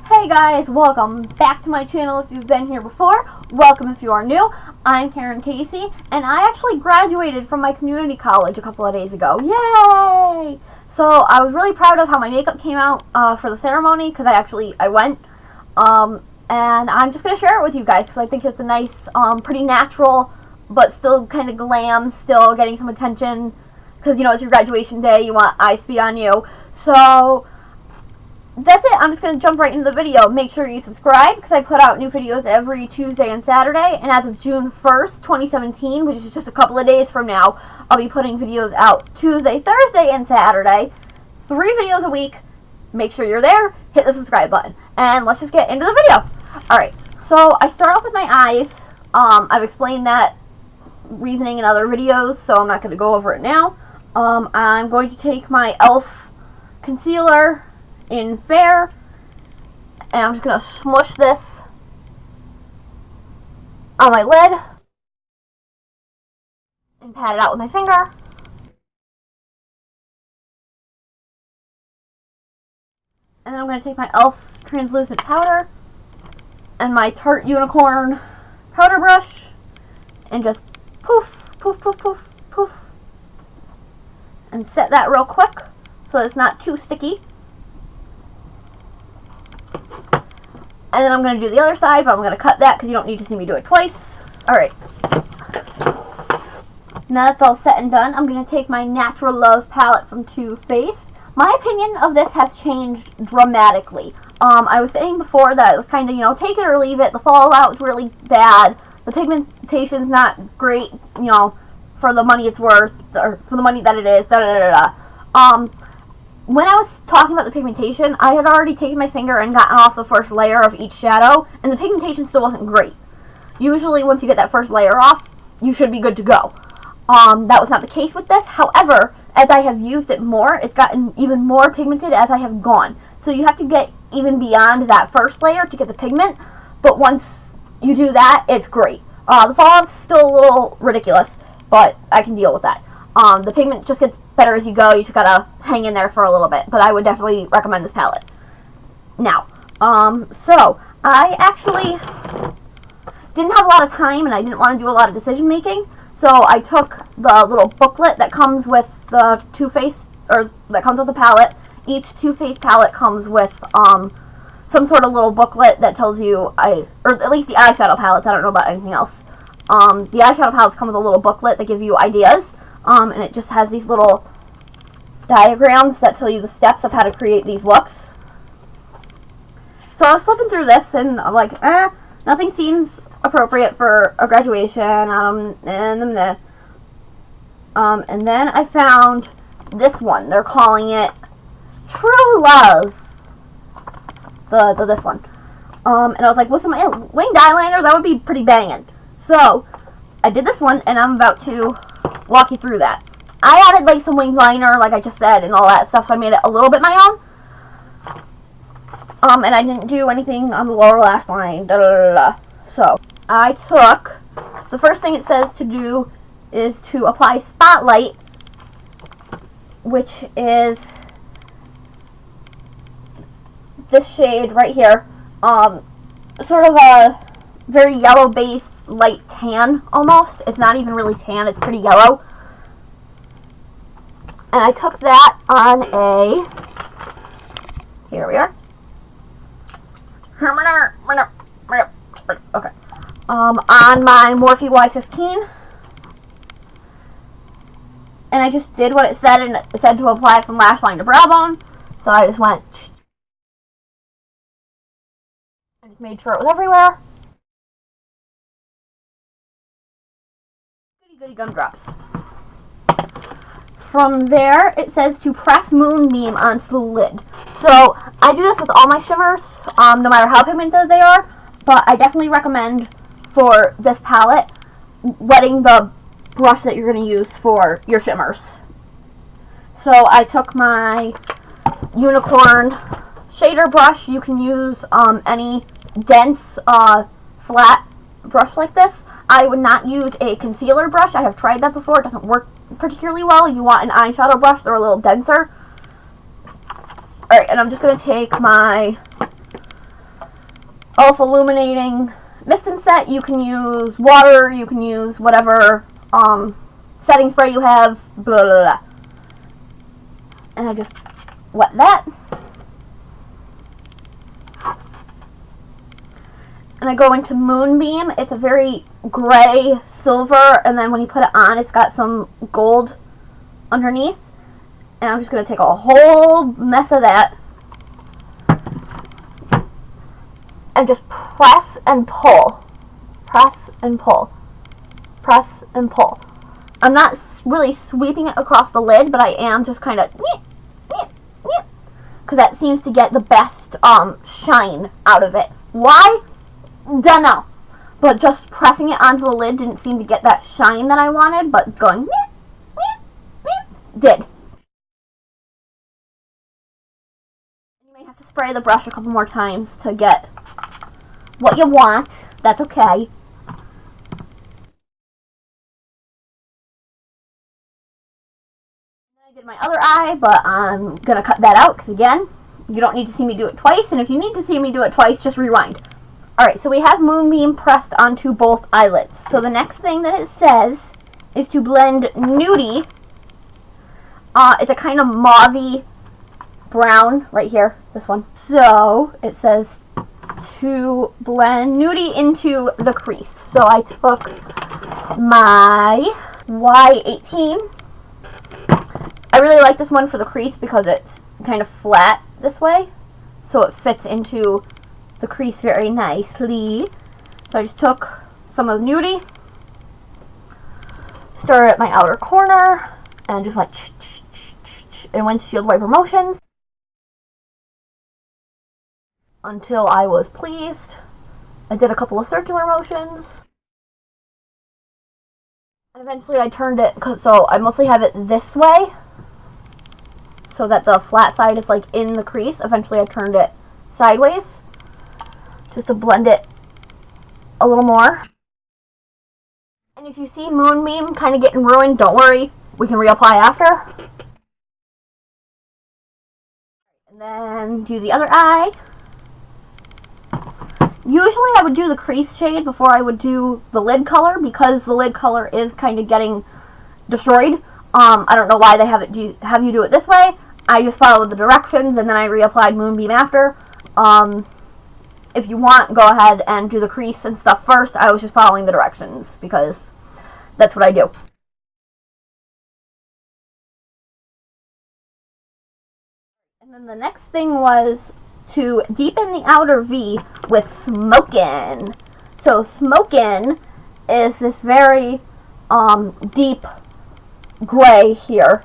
Hey guys, welcome back to my channel if you've been here before. Welcome if you are new. I'm Karen Casey, and I actually graduated from my community college a couple of days ago. Yay! So I was really proud of how my makeup came out for the ceremony, because I went. And I'm just going to share it with you guys, because I think it's a nice, pretty natural, but still kind of glam, still getting some attention, because, you know, it's your graduation day, you want eyes to be on you. So that's it. I'm just going to jump right into the video. Make sure you subscribe, because I put out new videos every Tuesday and Saturday. And as of June 1st, 2017, which is just a couple of days from now, I'll be putting videos out Tuesday, Thursday, and Saturday. 3 videos a week. Make sure you're there. Hit the subscribe button. And let's just get into the video. Alright, so I start off with my eyes. I've explained that reasoning in other videos, so I'm not going to go over it now. I'm going to take my e.l.f. concealer in Fair, and I'm just going to smush this on my lid and pat it out with my finger. And then I'm going to take my e.l.f. translucent powder and my Tarte Unicorn powder brush and just poof, poof, poof, poof, poof, and set that real quick so it's not too sticky. And then I'm going to do the other side, but I'm going to cut that because you don't need to see me do it twice. Alright. Now that's all set and done, I'm going to take my Natural Love palette from Too Faced. My opinion of this has changed dramatically. I was saying before that it was kind of, you know, take it or leave it. The fallout is really bad. The pigmentation's not great, you know, for the money it's worth, or for the money that it is, when I was talking about the pigmentation, I had already taken my finger and gotten off the first layer of each shadow, and the pigmentation still wasn't great. Usually, once you get that first layer off, you should be good to go. That was not the case with this. However, as I have used it more, it's gotten even more pigmented as I have gone. So you have to get even beyond that first layer to get the pigment, but once you do that, it's great. The fallout's still a little ridiculous, but I can deal with that. The pigment just gets better as you go. You just gotta hang in there for a little bit, but I would definitely recommend this palette. Now, so I actually didn't have a lot of time and I didn't want to do a lot of decision making, so I took the little booklet that comes with the Too Faced, or that comes with the palette. Each Too Faced palette comes with some sort of little booklet that tells you, or at least the eyeshadow palettes, I don't know about anything else. The eyeshadow palettes come with a little booklet that give you ideas. And it just has these little diagrams that tell you the steps of how to create these looks. So I was flipping through this, and I'm like, nothing seems appropriate for a graduation. And then I found this one. They're calling it True Love. This one. And I was like, with some winged eyeliner, that would be pretty banging. So I did this one, and I'm about to walk you through that. I added like some winged liner, like I just said, and all that stuff, so I made it a little bit my own. And I didn't do anything on the lower lash line. So I took, the first thing it says to do is to apply Spotlight, which is this shade right here. Sort of a very yellow based light tan almost. It's not even really tan, it's pretty yellow. And I took that on a, here we are. Okay. On my Morphe Y15. And I just did what it said, and it said to apply from lash line to brow bone. So I just went, I just made sure it was everywhere. Goody gumdrops. From there, it says to press Moonbeam onto the lid. So I do this with all my shimmers, no matter how pigmented they are, but I definitely recommend for this palette wetting the brush that you're going to use for your shimmers. So I took my Unicorn shader brush. You can use any dense, flat brush like this. I would not use a concealer brush. I have tried that before. It doesn't work particularly well. You want an eyeshadow brush. They're a little denser. Alright, and I'm just going to take my e.l.f. illuminating mist and set. You can use water, you can use whatever setting spray you have, blah, blah, blah. And I just wet that. And I go into Moonbeam. It's a very gray silver, and then when you put it on, it's got some gold underneath. And I'm just going to take a whole mess of that and just press and pull. Press and pull. Press and pull. I'm not really sweeping it across the lid, but I am just kind of because that seems to get the best shine out of it. Why? Dunno. But just pressing it onto the lid didn't seem to get that shine that I wanted, but going did. You may have to spray the brush a couple more times to get what you want. That's okay. I did my other eye, but I'm going to cut that out because, again, you don't need to see me do it twice, and if you need to see me do it twice, just rewind. Alright, so we have Moonbeam pressed onto both eyelids. So the next thing that it says is to blend Nudie. It's a kind of mauvey brown right here, this one. So it says to blend Nudie into the crease. So I took my Y18. I really like this one for the crease because it's kind of flat this way, so it fits into the crease very nicely. So I just took some of Nudie, started at my outer corner, and just went in windshield wiper motions until I was pleased. I did a couple of circular motions, and eventually I turned it, so I mostly have it this way, so that the flat side is like in the crease. Eventually I turned it sideways, just to blend it a little more. And if you see Moonbeam kind of getting ruined, don't worry, we can reapply after. And then do the other eye. Usually I would do the crease shade before I would do the lid color, because the lid color is kind of getting destroyed. I don't know why they have you do it this way. I just followed the directions and then I reapplied Moonbeam after. If you want, go ahead and do the crease and stuff first. I was just following the directions because that's what I do. And then the next thing was to deepen the outer V with Smokin'. So Smokin' is this very deep gray here.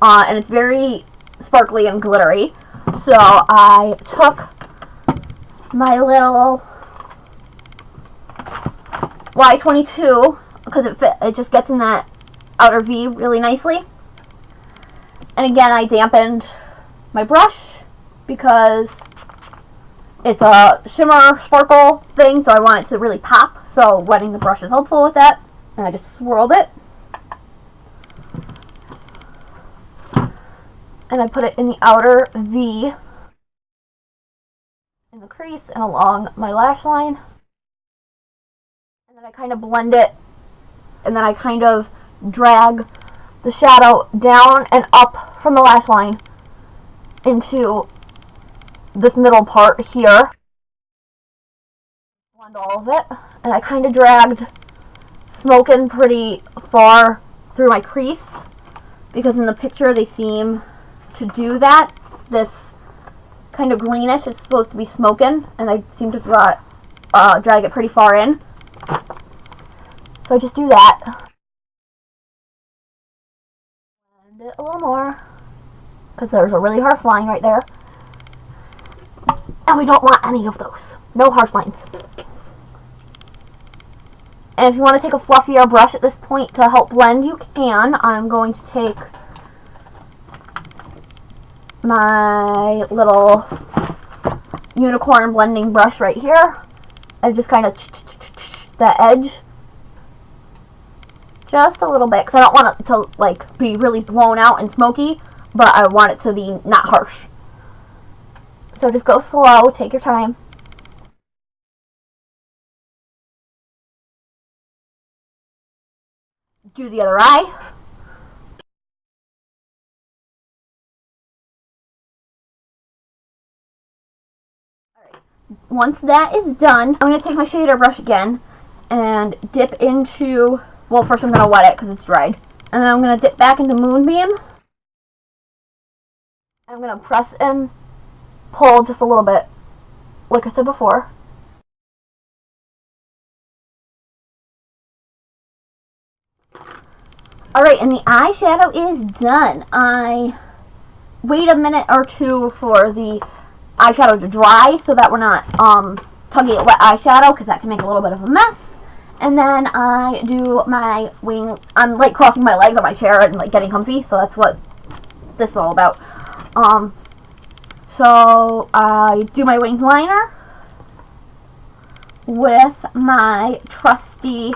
And it's very sparkly and glittery. So I took my little Y22 because it just gets in that outer V really nicely. And again, I dampened my brush because it's a shimmer sparkle thing, so I want it to really pop. So wetting the brush is helpful with that. And I just swirled it. And I put it in the outer V in the crease and along my lash line. And then I kind of blend it, and then I kind of drag the shadow down and up from the lash line into this middle part here. Blend all of it, and I kind of dragged Smokin' pretty far through my crease because in the picture they seem to do that. This kind of greenish, it's supposed to be Smokin', and I seem to drag it pretty far in. So I just do that. Blend it a little more, because there's a really harsh line right there. And we don't want any of those. No harsh lines. And if you want to take a fluffier brush at this point to help blend, you can. I'm going to take my little unicorn blending brush right here and just kind of that edge just a little bit, because I don't want it to like be really blown out and smoky, but I want it to be not harsh. So just go slow, take your time. do the other eye. Alright, once that is done, I'm going to take my shader brush again and dip into, well, first I'm going to wet it because it's dried. And then I'm going to dip back into Moonbeam. I'm going to press and pull just a little bit, like I said before. Alright, and the eyeshadow is done. I wait a minute or two for the eyeshadow to dry so that we're not tugging at wet eyeshadow because that can make a little bit of a mess. And then I do my wing. I'm like crossing my legs on my chair and like getting comfy, so that's what this is all about. So I do my winged liner with my trusty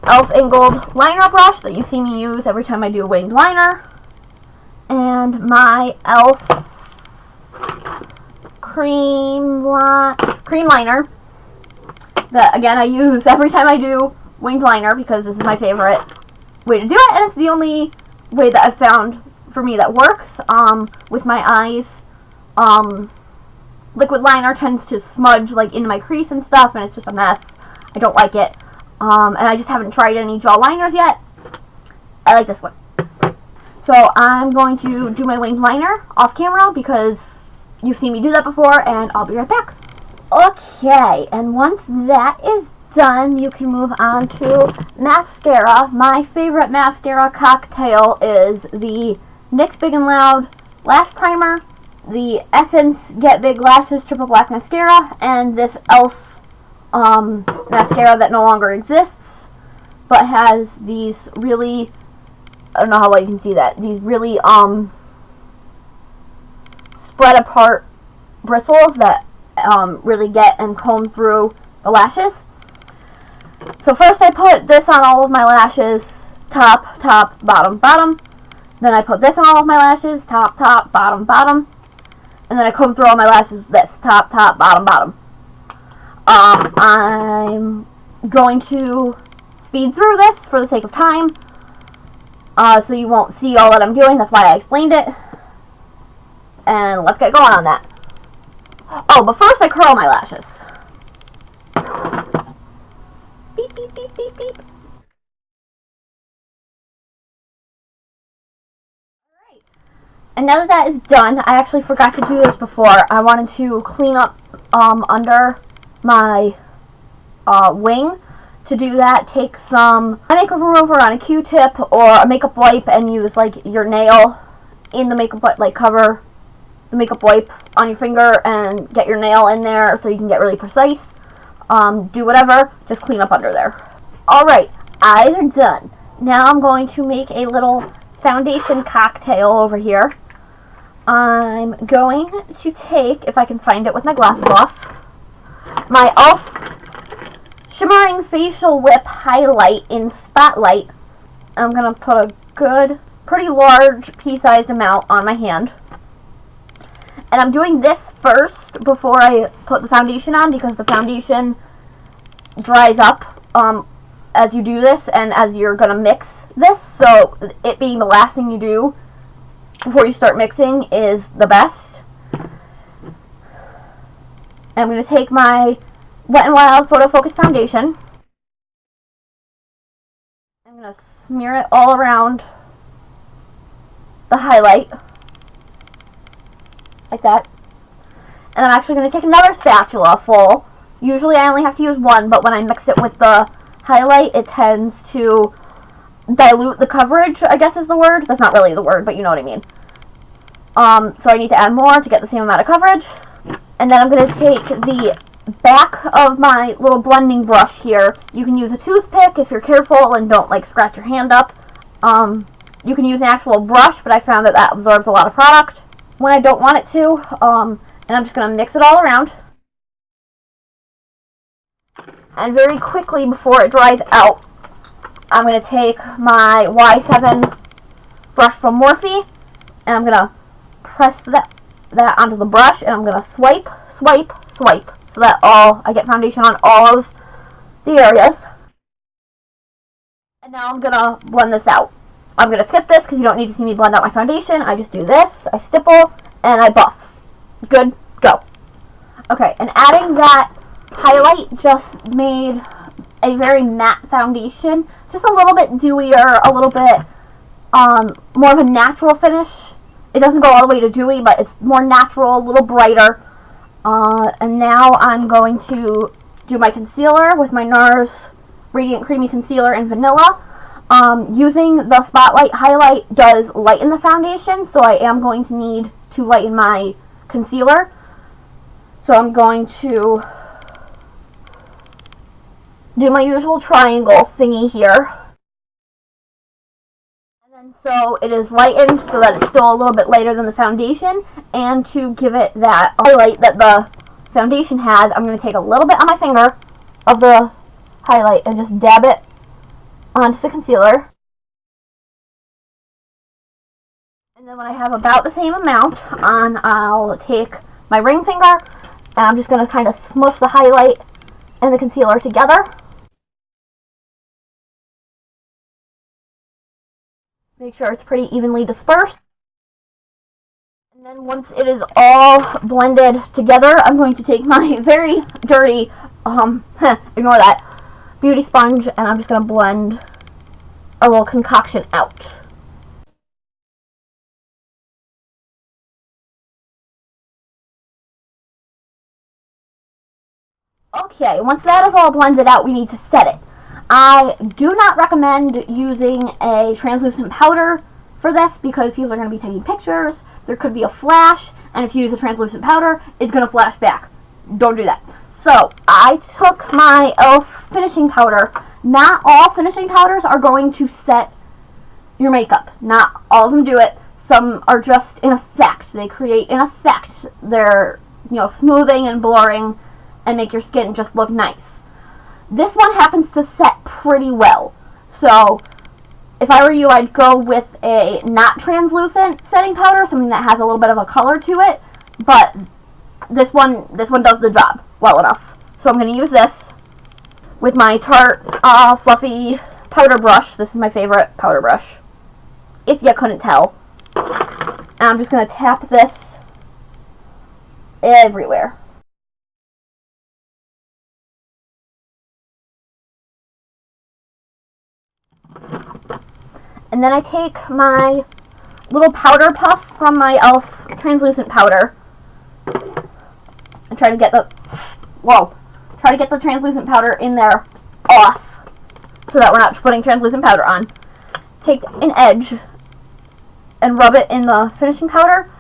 e.l.f. angled liner brush that you see me use every time I do a winged liner, and my e.l.f. cream liner that again I use every time I do winged liner because this is my favorite way to do it, and it's the only way that I've found for me that works. With my eyes, liquid liner tends to smudge like into my crease and stuff, and it's just a mess. I don't like it. And I just haven't tried any gel liners yet. I like this one. So I'm going to do my winged liner off camera because you've seen me do that before, and I'll be right back. Okay, and once that is done, you can move on to mascara. My favorite mascara cocktail is the NYX Big and Loud Lash Primer, the Essence Get Big Lashes Triple Black Mascara, and this e.l.f. Mascara that no longer exists, but has these really, I don't know how well you can see that, these really spread apart bristles that really get and comb through the lashes. So first I put this on all of my lashes, top, top, bottom, bottom. Then I put this on all of my lashes, top, top, bottom, bottom. And then I comb through all my lashes with this, top, top, bottom, bottom. I'm going to speed through this for the sake of time, so you won't see all that I'm doing. That's why I explained it. And let's get going on that. Oh, but first I curl my lashes. Beep, beep, beep, beep, beep. Alright. And now that that is done, I actually forgot to do this before. I wanted to clean up under my wing. To do that, take some makeup remover on a Q-tip or a makeup wipe and use like your nail in the makeup wipe, like cover the makeup wipe on your finger and get your nail in there so you can get really precise. Do whatever, just clean up under there. Alright, eyes are done. Now I'm going to make a little foundation cocktail over here. I'm going to take, if I can find it with my glasses off, my e.l.f. Shimmering Facial Whip Highlight in Spotlight. I'm going to put a good, pretty large pea-sized amount on my hand. And I'm doing this first before I put the foundation on because the foundation dries up as you do this and as you're going to mix this. So it being the last thing you do before you start mixing is the best. And I'm going to take my Wet n Wild Photo Focus Foundation. I'm going to smear it all around the highlight. Like that. And I'm actually going to take another spatula full. Usually I only have to use one, but when I mix it with the highlight, it tends to dilute the coverage, I guess is the word. That's not really the word, but you know what I mean. So I need to add more to get the same amount of coverage. And then I'm going to take the back of my little blending brush here. You can use a toothpick if you're careful and don't like scratch your hand up. You can use an actual brush, but I found that that absorbs a lot of product when I don't want it to. And I'm just going to mix it all around. And very quickly before it dries out, I'm going to take my Y7 brush from Morphe, and I'm going to press that onto the brush, and I'm going to swipe, swipe, swipe, so that I get foundation on all of the areas. And now I'm gonna blend this out. I'm gonna skip this because you don't need to see me blend out my foundation. I just do this, I stipple, and I buff. Good, go. Okay, and adding that highlight just made a very matte foundation. Just a little bit dewier, a little bit more of a natural finish. It doesn't go all the way to dewy, but it's more natural, a little brighter. And now I'm going to do my concealer with my NARS Radiant Creamy Concealer in Vanilla. Using the Spotlight highlight does lighten the foundation, so I am going to need to lighten my concealer. So I'm going to do my usual triangle thingy here. And then so it is lightened so that it's still a little bit lighter than the foundation. And to give it that highlight that the foundation has, I'm going to take a little bit on my finger of the highlight and just dab it onto the concealer. And then when I have about the same amount on, I'll take my ring finger and I'm just going to kind of smush the highlight and the concealer together. Make sure it's pretty evenly dispersed. And then once it is all blended together, I'm going to take my very dirty, ignore that, beauty sponge, and I'm just going to blend a little concoction out. Okay, once that is all blended out, we need to set it. I do not recommend using a translucent powder for this because people are going to be taking pictures. There could be a flash, and if you use a translucent powder, it's going to flash back. Don't do that. So, I took my e.l.f. finishing powder. Not all finishing powders are going to set your makeup. Not all of them do it. Some are just an effect. They create an effect. They're, smoothing and blurring and make your skin just look nice. This one happens to set pretty well. So, if I were you, I'd go with a not translucent setting powder, something that has a little bit of a color to it. But this one does the job well enough. So I'm going to use this with my Tarte fluffy powder brush. This is my favorite powder brush, if you couldn't tell. And I'm just going to tap this everywhere. And then I take my little powder puff from my e.l.f. translucent powder and try to get the translucent powder in there off so that we're not putting translucent powder on. Take an edge and rub it in the finishing powder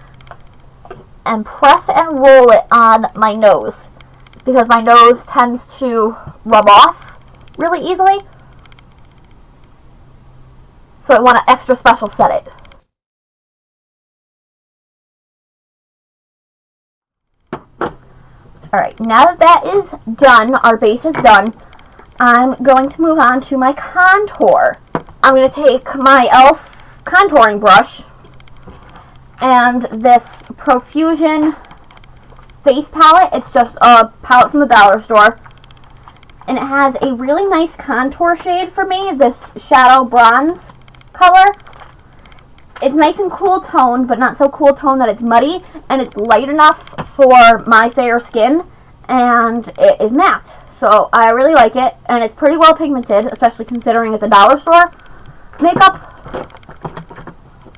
and press and roll it on my nose because my nose tends to rub off really easily. So I want to extra special set it. Alright, now that is done, our base is done, I'm going to move on to my contour. I'm going to take my e.l.f. contouring brush and this Profusion face palette. It's just a palette from the dollar store. And it has a really nice contour shade for me, this shadow bronze color. It's nice and cool toned, but not so cool toned that it's muddy, and it's light enough for my fair skin, and it is matte. So I really like it, and it's pretty well pigmented, especially considering it's a dollar store makeup.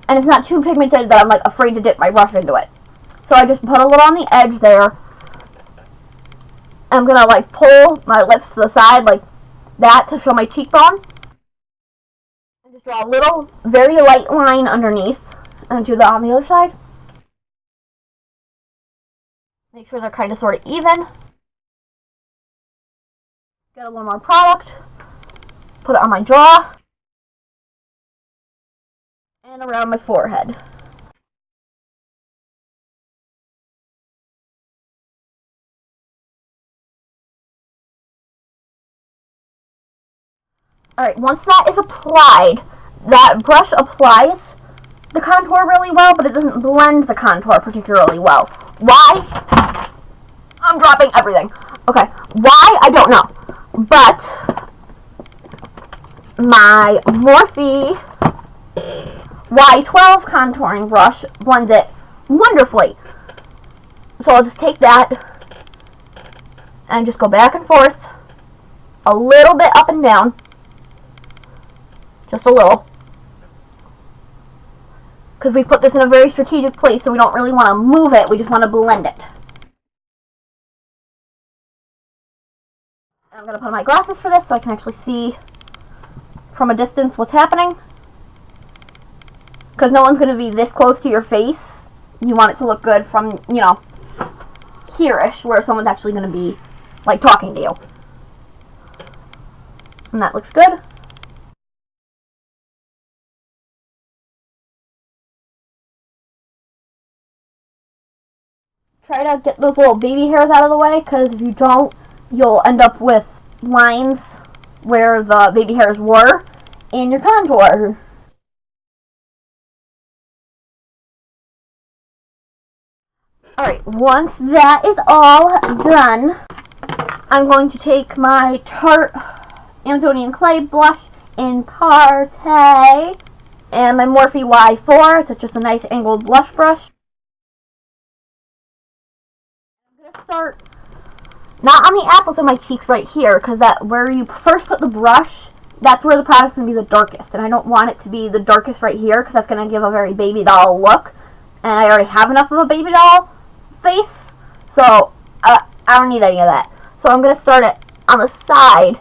And it's not too pigmented that I'm like afraid to dip my brush into it. So I just put a little on the edge there. I'm gonna like pull my lips to the side like that to show my cheekbone. Just draw a little, very light line underneath, and do that on the other side. Make sure they're kind of sort of even. Get a little more product. Put it on my jaw. And around my forehead. Alright, once that is applied, that brush applies the contour really well, but it doesn't blend the contour particularly well. Why? I'm dropping everything. Okay, why? I don't know. But my Morphe Y12 contouring brush blends it wonderfully. So I'll just take that and just go back and forth, a little bit up and down, just a little, because we put this in a very strategic place, so we don't really want to move it, we just want to blend it. I'm going to put on my glasses for this so I can actually see from a distance what's happening, because no one's going to be this close to your face. You want it to look good from, you know, here-ish, where someone's actually going to be, like, talking to you. And that looks good. Try to get those little baby hairs out of the way, because if you don't, you'll end up with lines where the baby hairs were in your contour. Alright, once that is all done, I'm going to take my Tarte Amazonian Clay blush in Party and my Morphe Y4. It's just a nice angled blush brush. I'm going to start not on the apples of my cheeks right here, because that where you first put the brush, that's where the product's going to be the darkest. And I don't want it to be the darkest right here, because that's going to give a very baby doll look. And I already have enough of a baby doll face, so I don't need any of that. So I'm going to start it on the side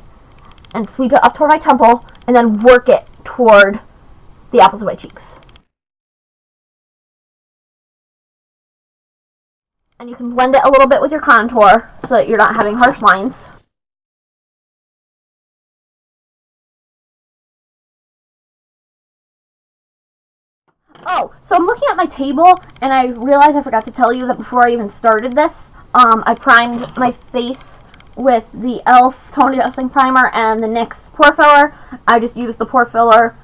and sweep it up toward my temple, and then work it toward the apples of my cheeks. And you can blend it a little bit with your contour so that you're not having harsh lines. Oh, so I'm looking at my table, and I realized I forgot to tell you that before I even started this, I primed my face with the e.l.f. Tone Adjusting Primer and the NYX Pore Filler. I just used the pore filler,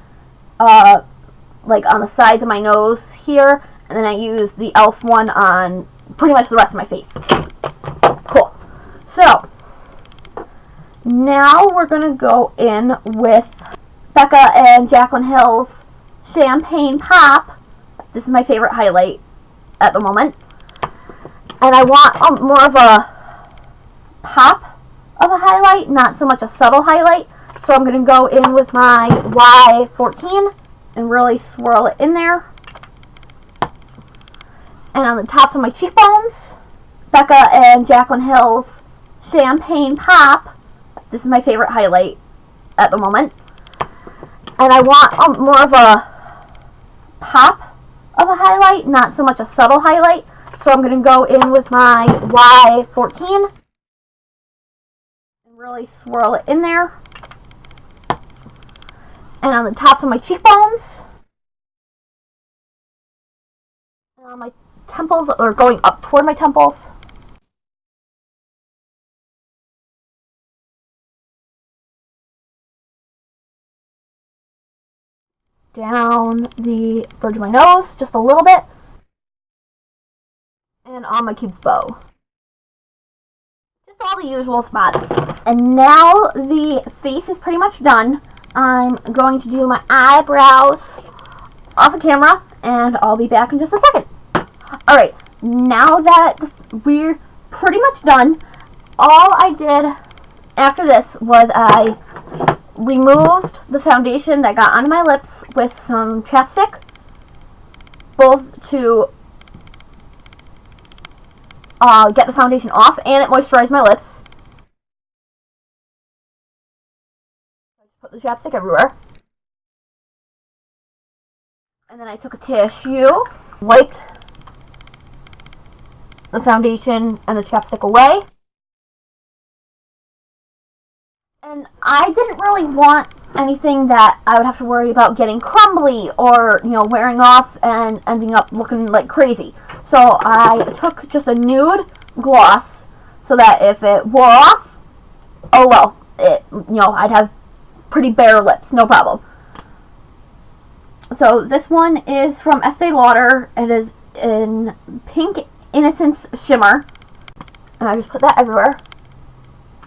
like on the sides of my nose here, and then I used the e.l.f. one on pretty much the rest of my face. Cool. So, now we're going to go in with BECCA and Jaclyn Hill's Champagne Pop. This is my favorite highlight at the moment. And I want more of a pop of a highlight, not so much a subtle highlight. So I'm going to go in with my Y14 and really swirl it in there. And on the tops of my cheekbones, BECCA and Jaclyn Hill's Champagne Pop. This is my favorite highlight at the moment. And I want more of a pop of a highlight, not so much a subtle highlight. So I'm going to go in with my Y14 and really swirl it in there. And on the tops of my cheekbones, and on my temples, or going up toward my temples. Down the bridge of my nose, just a little bit. And on my cupid's bow. Just all the usual spots. And now the face is pretty much done. I'm going to do my eyebrows off the camera, and I'll be back in just a second. Alright, now that we're pretty much done, all I did after this was I removed the foundation that got onto my lips with some chapstick, both to get the foundation off, and it moisturized my lips. I just put the chapstick everywhere. And then I took a tissue, wiped the foundation and the chapstick away. And I didn't really want anything that I would have to worry about getting crumbly or, you know, wearing off and ending up looking like crazy. So I took just a nude gloss so that if it wore off, oh well, I'd have pretty bare lips, no problem. So this one is from Estee Lauder. It is in Pink Innocence Shimmer. And I just put that everywhere.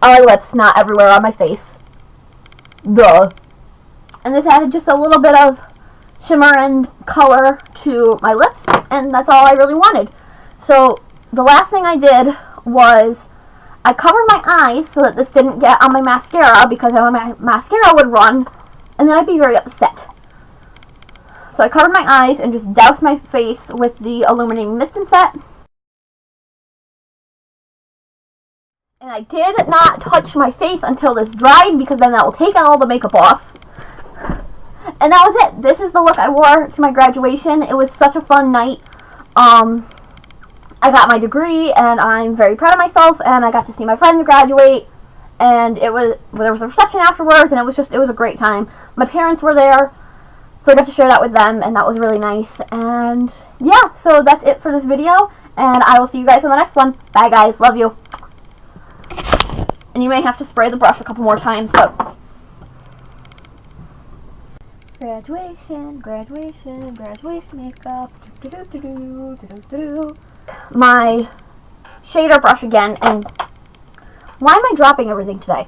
On my lips, not everywhere on my face. Duh. And this added just a little bit of shimmer and color to my lips, and that's all I really wanted. So the last thing I did was I covered my eyes so that this didn't get on my mascara, because my mascara would run and then I'd be very upset. So I covered my eyes and just doused my face with the illuminating mist and set. And I did not touch my face until this dried, because then that will take all the makeup off. And that was it. This is the look I wore to my graduation. It was such a fun night. I got my degree, and I'm very proud of myself, and I got to see my friends graduate, and there was a reception afterwards, and it was a great time. My parents were there, so I got to share that with them, and that was really nice. And yeah, so that's it for this video, and I will see you guys in the next one. Bye guys, love you. And you may have to spray the brush a couple more times, so. Graduation makeup. My shader brush again, and why am I dropping everything today?